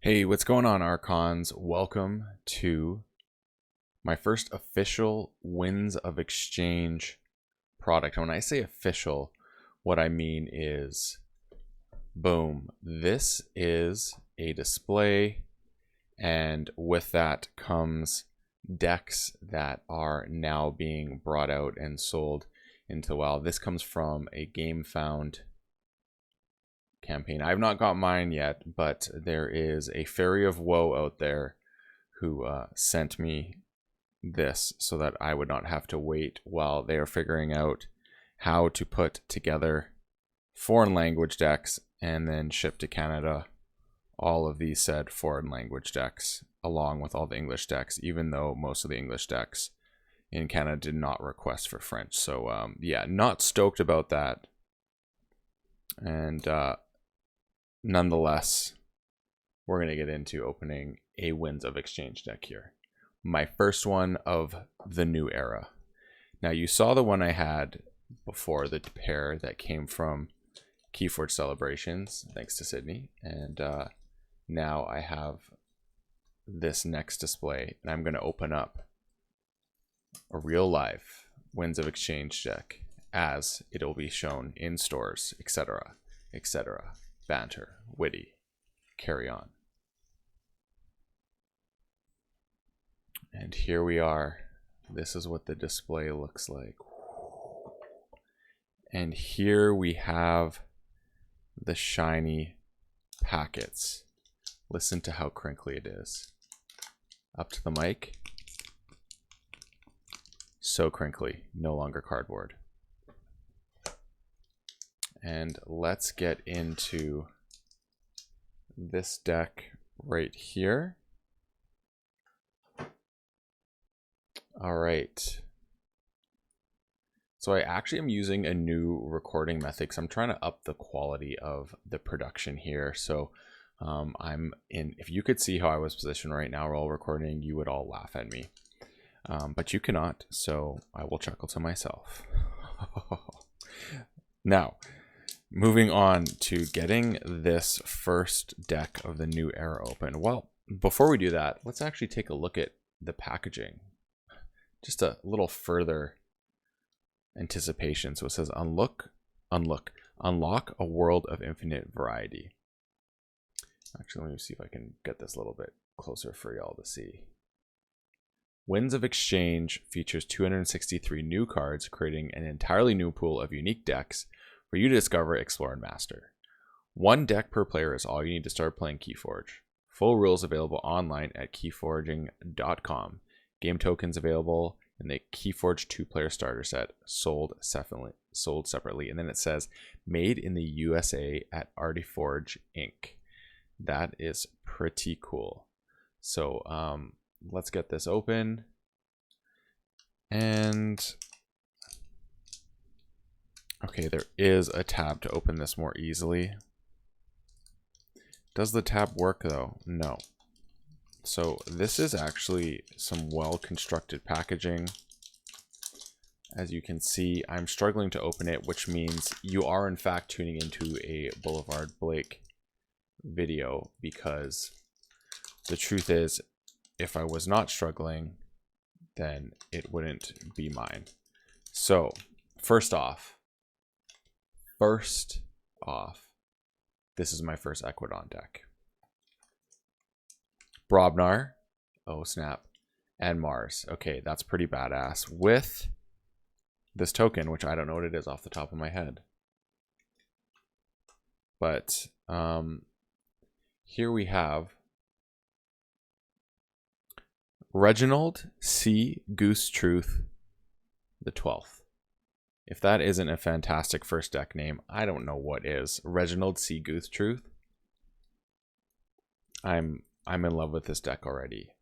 Hey, what's going on, Archons? Welcome to my first official Winds of Exchange product. And when I say official, what I mean is, boom, this is a display, and with that comes decks that are now being brought out and sold into the wild. This comes from a GameFound campaign. I've not got mine yet, but there is a Fairy of Woe out there who sent me this so that I would not have to wait while they are figuring out how to put together foreign language decks and then ship to Canada all of these said foreign language decks along with all the English decks, even though most of the English decks in Canada did not request for French. So yeah, not stoked about that. And nonetheless, we're going to get into opening a Winds of Exchange deck here. My first one of the new era. Now, you saw the one I had before, the pair that came from KeyForge Celebrations, thanks to Sydney. And now I have this next display, and I'm going to open up a real life Winds of Exchange deck as it will be shown in stores, etc., etc. Banter, witty, carry on. And here we are. This is what the display looks like. And here we have the shiny packets. Listen to how crinkly it is. Up to the mic. So crinkly, no longer cardboard. And let's get into this deck right here. All right. So I actually am using a new recording method because I'm trying to up the quality of the production here. So I'm in, if you could see how I was positioned right now while recording, you would all laugh at me. But you cannot, so I will chuckle to myself. Now, moving on to getting this first deck of the new era open. Well, before we do that, let's actually take a look at the packaging. Just a little further anticipation. So it says, unlock a world of infinite variety. Actually, let me see if I can get this a little bit closer for y'all to see. Winds of Exchange features 263 new cards, creating an entirely new pool of unique decks for you to discover, explore, and master. One deck per player is all you need to start playing KeyForge. Full rules available online at keyforging.com. Game tokens available in the KeyForge 2-player starter set, sold separately. And then it says, made in the USA at Artiforge Inc. That is pretty cool. So let's get this open. And okay, there is a tab to open this more easily. Does the tab work though? No. So this is actually some well-constructed packaging. As you can see, I'm struggling to open it, which means you are in fact tuning into a Boulevard Blake video, because the truth is, if I was not struggling, then it wouldn't be mine. So first off, this is my first Equidon deck. Brobnar, oh snap, and Mars. Okay, that's pretty badass. With this token, which I don't know what it is off the top of my head. But here we have Reginald C. Goose Truth the 12th. If that isn't a fantastic first deck name, I don't know what is. Reginald C. Goose Truth. I'm in love with this deck already.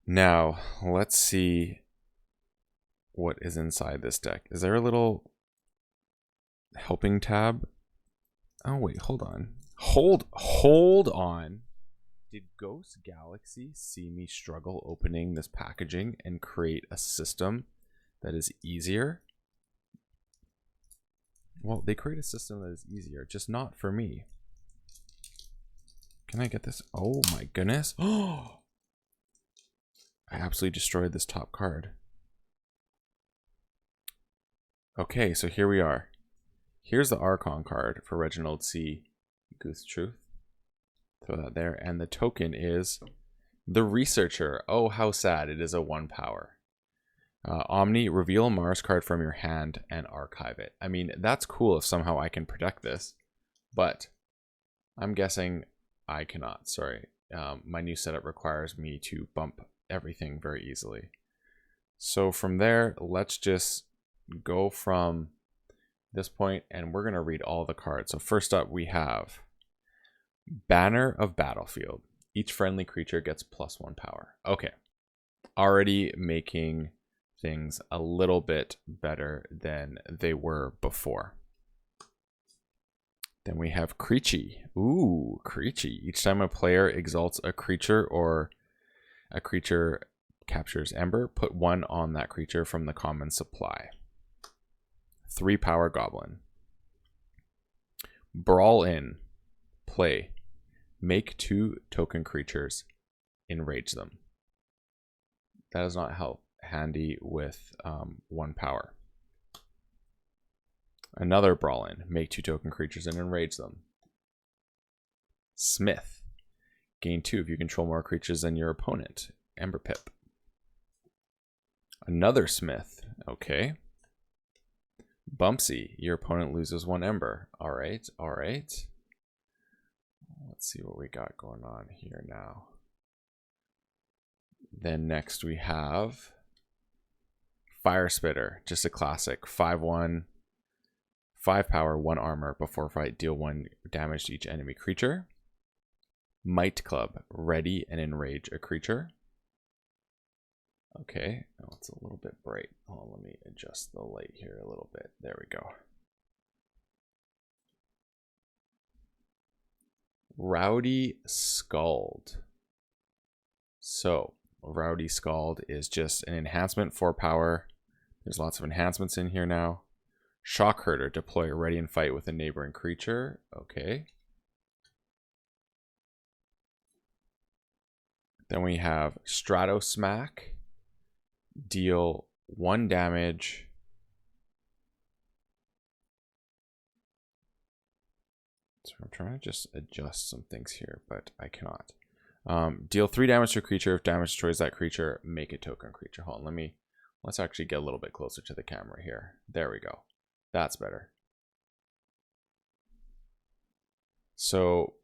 Now, let's see what is inside this deck. Is there a little helping tab? Oh wait, hold on. Hold on. Did Ghost Galaxy see me struggle opening this packaging and create a system that is easier? Well, they create a system that is easier, just not for me. Can I get this? Oh my goodness. Oh, I absolutely destroyed this top card. Okay, so here we are. Here's the Archon card for Reginald C. Goose Truth. Throw that there. And the token is the Researcher. Oh, how sad. It is a 1 power. Omni, reveal a Mars card from your hand and archive it. I mean, that's cool if somehow I can protect this. But I'm guessing I cannot. Sorry. My new setup requires me to bump everything very easily. So from there, let's just go from this point and we're going to read all the cards. So first up we have Banner of Battlefield. Each friendly creature gets +1 power. Okay. Already making things a little bit better than they were before. Then we have Creechy. Ooh, Creechy. Each time a player exalts a creature or a creature captures Ember, put 1 on that creature from the common supply. 3 power Goblin. Brawl In. Play. Make 2 token creatures. Enrage them. That does not help. Handy with 1 power. Another Brawl In. Make 2 token creatures and enrage them. Smith. Gain 2 if you control more creatures than your opponent. Ember Pip. Another Smith. Okay. Bumpsy. Your opponent loses 1 Ember. Alright, alright. Let's see what we got going on here now. Then next we have Fire Spitter. Just a classic. 5/1. 5 power, 1 armor. Before fight, deal 1 damage to each enemy creature. Might Club. Ready and enrage a creature. Okay. Oh, it's a little bit bright. Hold on, let me adjust the light here a little bit. There we go. Rowdy Scald. So, Rowdy Scald is just an enhancement for power. There's lots of enhancements in here now. Shock Herder. Deploy ready and fight with a neighboring creature. Okay. Then we have Strato Smack. Deal 1 damage. So I'm trying to just adjust some things here, but I cannot. Deal 3 damage to a creature. If damage destroys that creature, make a token creature. Hold on, let's actually get a little bit closer to the camera here. There we go. That's better. So,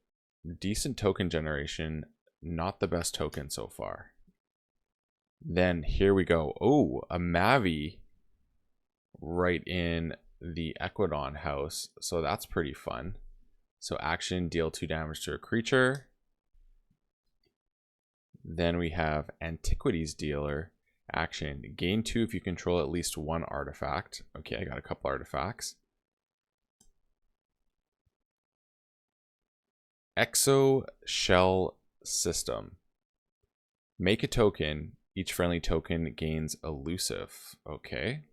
decent token generation, not the best token so far. Then here we go. Oh, a Mavi right in the Equidon house. So that's pretty fun. So action, deal 2 damage to a creature. Then we have Antiquities Dealer. Action, gain 2 if you control at least 1 artifact. Okay, I got a couple artifacts. Exo Shell System. Make a token. Each friendly token gains elusive. Okay.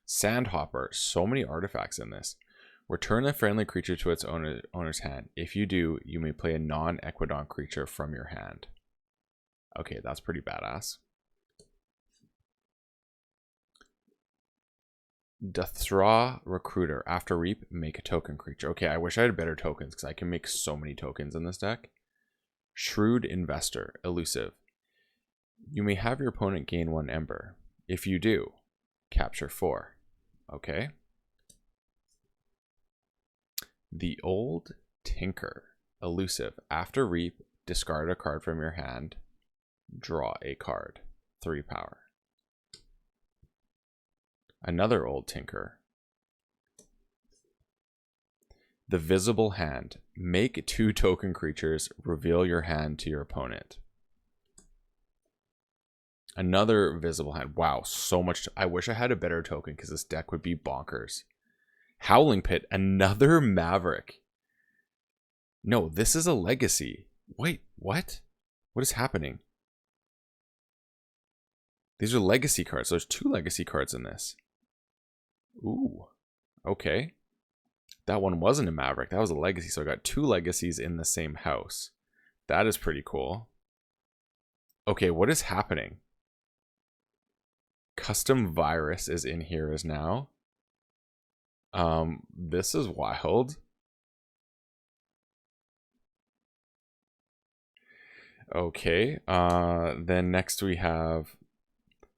Sandhopper. So many artifacts in this. Return a friendly creature to its owner's hand. If you do, you may play a non-Equidon creature from your hand. Okay, that's pretty badass. Dathra Recruiter. After Reap, make a token creature. Okay, I wish I had better tokens because I can make so many tokens in this deck. Shrewd Investor. Elusive. You may have your opponent gain 1 Ember. If you do, capture 4. Okay. The Old Tinker. Elusive. After Reap, discard a card from your hand. Draw a card. 3 power. Another Old Tinker. The Visible Hand. Make 2 token creatures. Reveal your hand to your opponent. Another Visible Hand. Wow, so much. I wish I had a better token because this deck would be bonkers. Howling Pit. Another Maverick. No, this is a legacy. Wait, what? What is happening? These are legacy cards. There's 2 legacy cards in this. Ooh. Okay. That one wasn't a Maverick. That was a legacy. So I got 2 legacies in the same house. That is pretty cool. Okay, what is happening? Custom virus is in here as now. This is wild. Okay, then next we have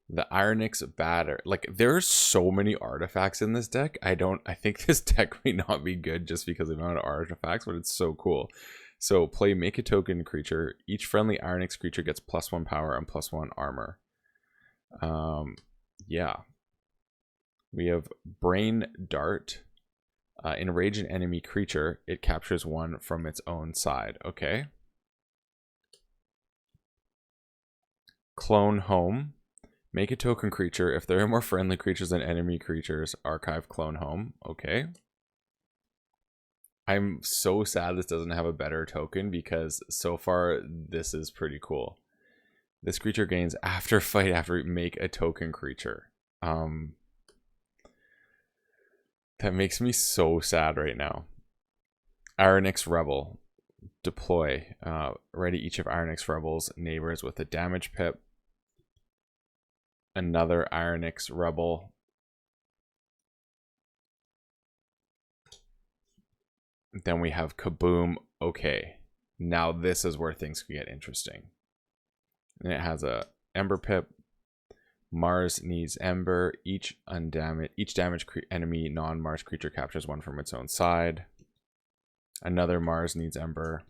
the Ironix batter. Like, there's so many artifacts in this deck. I think this deck may not be good just because of the amount of artifacts, but it's so cool. So play make a token creature. Each friendly Ironix creature gets +1 power and +1 armor. Yeah. We have Brain Dart. Enrage an enemy creature. It captures 1 from its own side. Okay. Clone Home. Make a token creature. If there are more friendly creatures than enemy creatures, archive Clone Home. Okay. I'm so sad this doesn't have a better token because so far this is pretty cool. This creature gains after fight after make a token creature. That makes me so sad right now. Ironix Rebel. Deploy. Ready each of Ironix Rebel's neighbors with a damage pip. Another Ironix Rebel. Then we have Kaboom. Okay. Now this is where things could get interesting. And it has a Ember Pip. Mars needs Ember. Each damaged enemy non-Mars creature captures 1 from its own side. Another Mars needs Ember.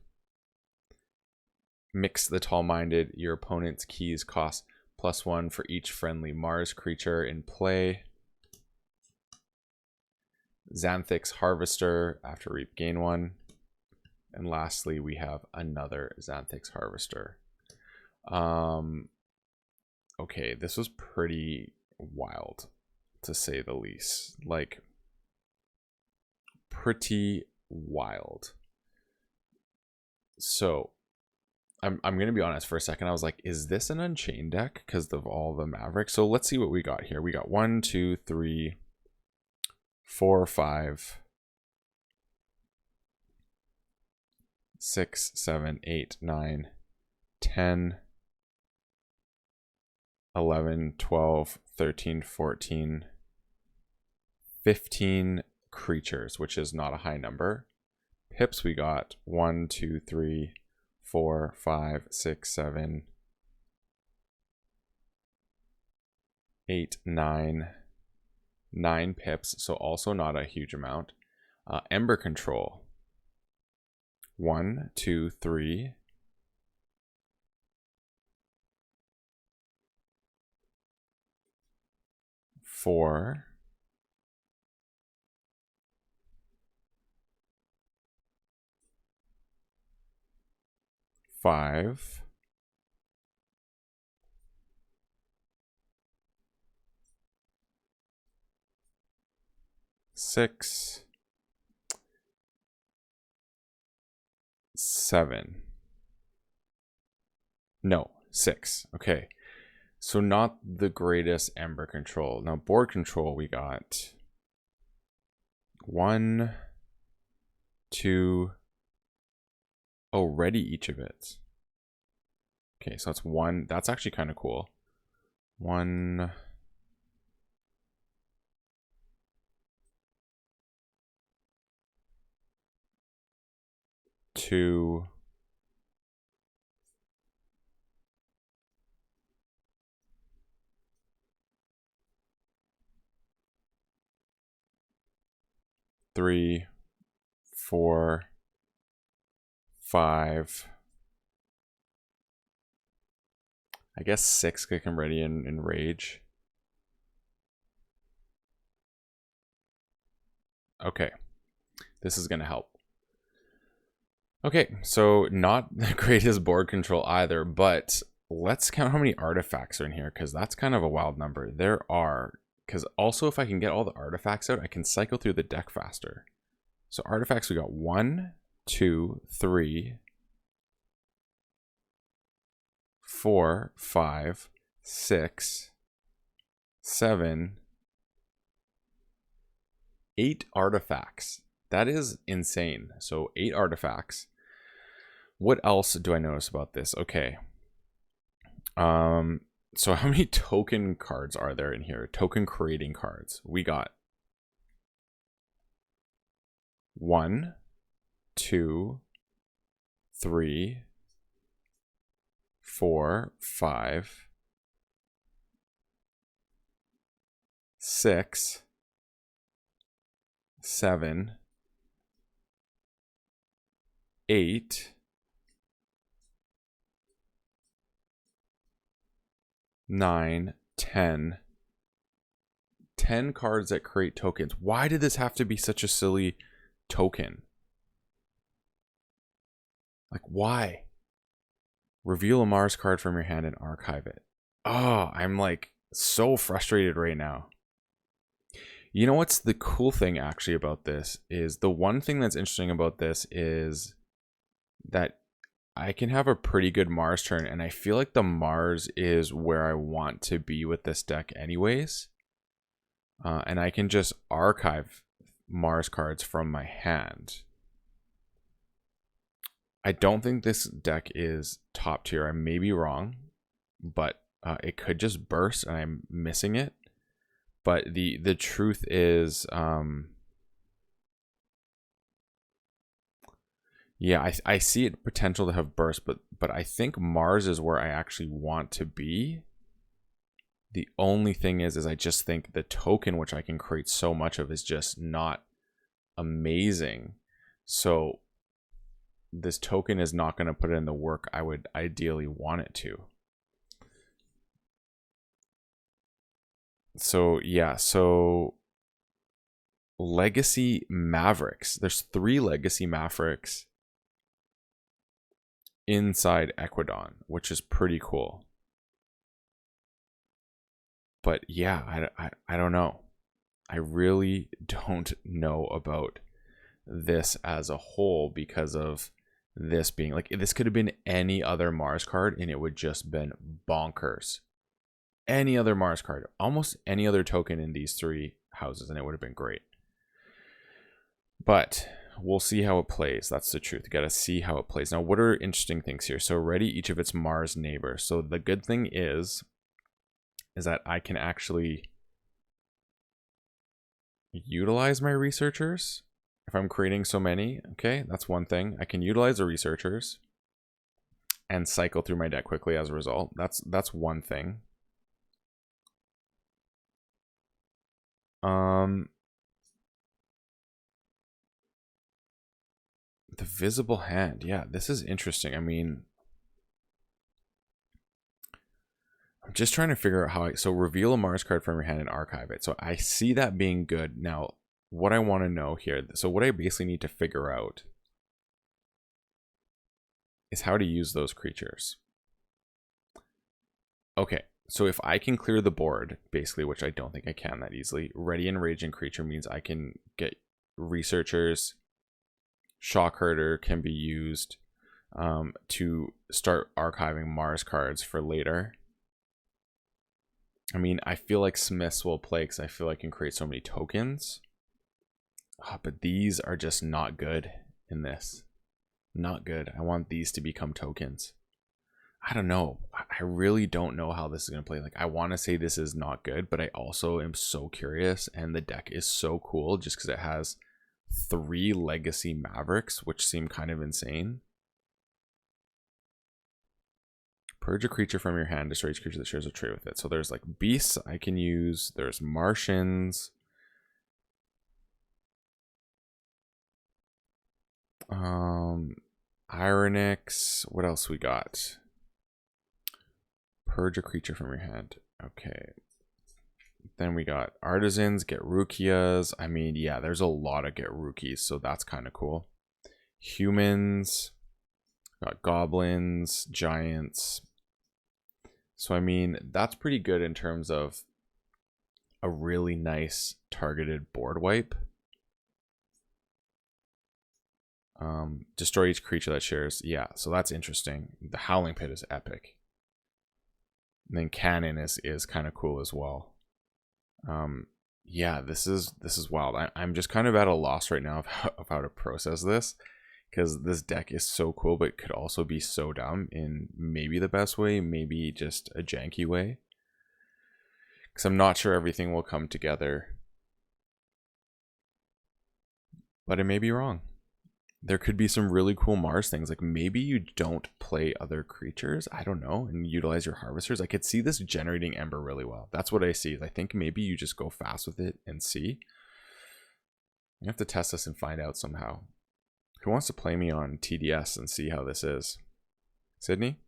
Mix the Tall-Minded. Your opponent's keys cost +1 for each friendly Mars creature in play. Xanthix Harvester. After reap, gain 1. And lastly, we have another Xanthix Harvester. Okay, this was pretty wild, to say the least. Like, pretty wild. So, I'm going to be honest for a second. I was like, is this an Unchained deck because of all the Mavericks? So let's see what we got here. We got 1, 2, 3, 4, 5, 6, 7, 8, 9, 10, 11, 12, 13, 14, 15 creatures, which is not a high number. Pips, we got 1, 2, 3, 4, 5, 6, 7, 8, 9. 9 pips, so also not a huge amount. Ember Control. 1, 2, 3. 4. 5. 6. 7. No, 6. Okay. So not the greatest Ember Control. Now board control, we got 1, 2. Oh, ready each of it. Okay, so that's 1. That's actually kind of cool. 1. 2. 3, 4, 5. I guess 6 could come ready in rage. Okay. This is going to help. Okay, so not the greatest board control either, but let's count how many artifacts are in here, because that's kind of a wild number. There are, because also if I can get all the artifacts out, I can cycle through the deck faster. So artifacts, we got 1, 2, 3, 4, 5, 6, 7, 8 artifacts. That is insane. So 8 artifacts. What else do I notice about this? Okay. So how many token cards are there in here? Token creating cards. We got 1, 2, 3, 4, 5, 6, 7, 8, 9, 10. 10 cards that create tokens. Why did this have to be such a silly token? Like, why? Reveal a Mars card from your hand and archive it. Oh, I'm like so frustrated right now. You know what's the cool thing actually about this is the one thing that's interesting about this is that I can have a pretty good Mars turn, and I feel like the Mars is where I want to be with this deck anyways. And I can just archive Mars cards from my hand. I don't think this deck is top tier. I may be wrong, but it could just burst and I'm missing it. But the truth is, yeah, I see it potential to have burst, but I think Mars is where I actually want to be. The only thing is I just think the token, which I can create so much of, is just not amazing. So this token is not going to put in the work I would ideally want it to. So yeah, so Legacy Mavericks. There's 3 Legacy Mavericks inside Equidon, which is pretty cool. But yeah, I don't know. I really don't know about this as a whole because of this being like, this could have been any other Mars card and it would just been bonkers. Any other Mars card, almost any other token in these 3 houses, and it would have been great. But we'll see how it plays. That's the truth. You got to see how it plays. Now, what are interesting things here? So ready each of its Mars neighbors. So the good thing is that I can actually utilize my researchers if I'm creating so many. Okay, that's one thing. I can utilize the researchers and cycle through my deck quickly as a result. That's one thing. The visible hand. Yeah, this is interesting. I mean, I'm just trying to figure out how so reveal a Mars card from your hand and archive it. So I see that being good. Now, what I want to know here, so what I basically need to figure out is how to use those creatures. Okay, so if I can clear the board, basically, which I don't think I can that easily, ready and raging creature means I can get researchers. Shock Herder can be used to start archiving Mars cards for later. I mean, I feel like Smiths will play because I feel like I can create so many tokens. But these are just not good in this. Not good. I want these to become tokens. I don't know. I really don't know how this is going to play. Like, I want to say this is not good, but I also am so curious. And the deck is so cool just because it has 3 Legacy Mavericks, which seem kind of insane. Purge a creature from your hand, destroy each creature that shares a trait with it. So there's like beasts I can use. There's Martians. Ironix. What else we got? Purge a creature from your hand. Okay. Then we got Artisans, get Rukias. I mean, yeah, there's a lot of get Rookies, so that's kind of cool. Humans. Got Goblins, Giants. So, I mean, that's pretty good in terms of a really nice targeted board wipe. Destroy each creature that shares. Yeah, so that's interesting. The Howling Pit is epic. And then Cannon is kind of cool as well. yeah, this is wild. I'm just kind of at a loss right now of how to process this, because this deck is so cool, but could also be so dumb in maybe the best way, maybe just a janky way. Because I'm not sure everything will come together, but I may be wrong. There could be some really cool Mars things. Like maybe you don't play other creatures, I don't know, and utilize your harvesters. I could see this generating Ember really well. That's what I see. I think maybe you just go fast with it and see. You have to test this and find out somehow. Who wants to play me on TDS and see how this is? Sydney?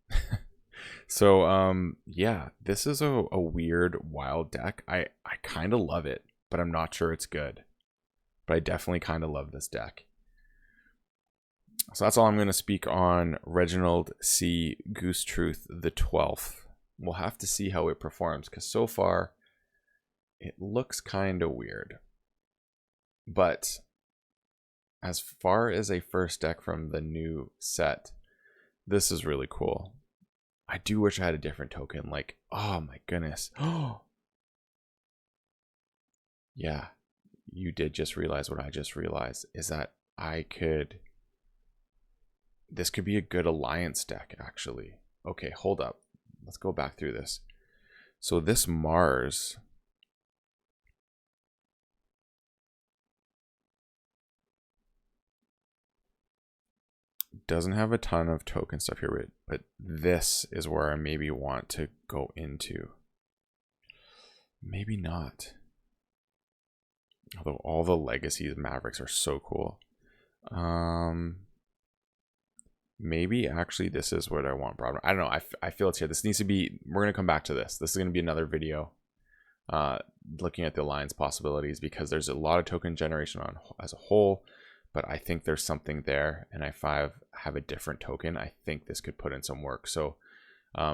So, yeah, this is a weird, wild deck. I kind of love it, but I'm not sure it's good. But I definitely kind of love this deck. So that's all I'm going to speak on Reginald C. Goose Truth the 12th. We'll have to see how it performs, because so far it looks kind of weird. But as far as a first deck from the new set, this is really cool. I do wish I had a different token. Like, oh my goodness. Oh, yeah. You did just realize what I just realized, is that this could be a good alliance deck, actually. Okay, hold up. Let's go back through this. So this Mars doesn't have a ton of token stuff here, but this is where I maybe want to go into. Maybe not. Although all the legacies Mavericks are so cool. Maybe actually this is what I want. Problem. I don't know. I feel it's here. This needs to be. We're gonna come back to this. This is gonna be another video, looking at the alliance possibilities, because there's a lot of token generation on as a whole, but I think there's something there. And if I have a different token, I think this could put in some work. So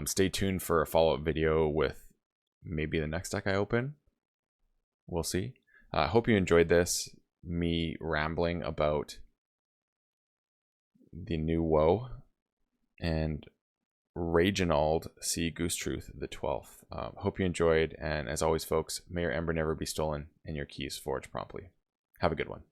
stay tuned for a follow-up video with maybe the next deck I open. We'll see. I hope you enjoyed this, me rambling about the new WoW and Reginald C. Goose Truth the 12th. Hope you enjoyed, and as always, folks, may your ember never be stolen and your keys forged promptly. Have a good one.